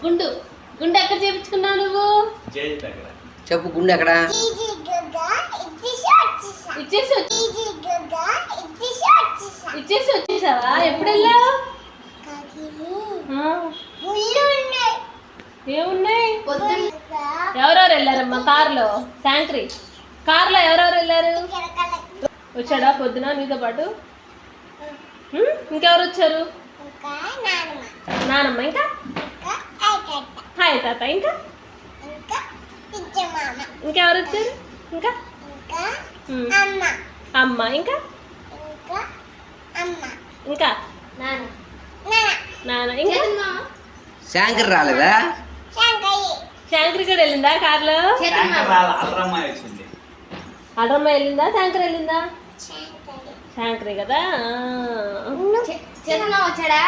గుండు గుండు ఎక్కడ చేపించుకున్నావు నువ్వు? చెప్పు గుండు ఎక్కడ? ఇచ్చేసి వచ్చేసావా? ఎప్పుడు వెళ్ళావు? ఏమున్నాయి? ఎవరెవరు వెళ్ళారమ్మా కారులో? శాంక్రీ కారులో ఎవరెవరు వెళ్ళారు? వచ్చాడా పొద్దున నీతో పాటు? ఇంకెవరు వచ్చారు? నానమ్మ, ఇంకా హాయ్ తాత, ఇంకా ఇంకెవరు వచ్చారు? ఇంకా అమ్మ, ఇంకా ఇంకా నాన్న, ఇంకా శాంకర్ రాలేదా? శాంకరి కూడా వెళ్ళిందా కార్లో? అడ్రమ్మ వెళ్ళిందా? శాంకర్ వెళ్ళిందా? శాంకరి కదా. వచ్చాడా?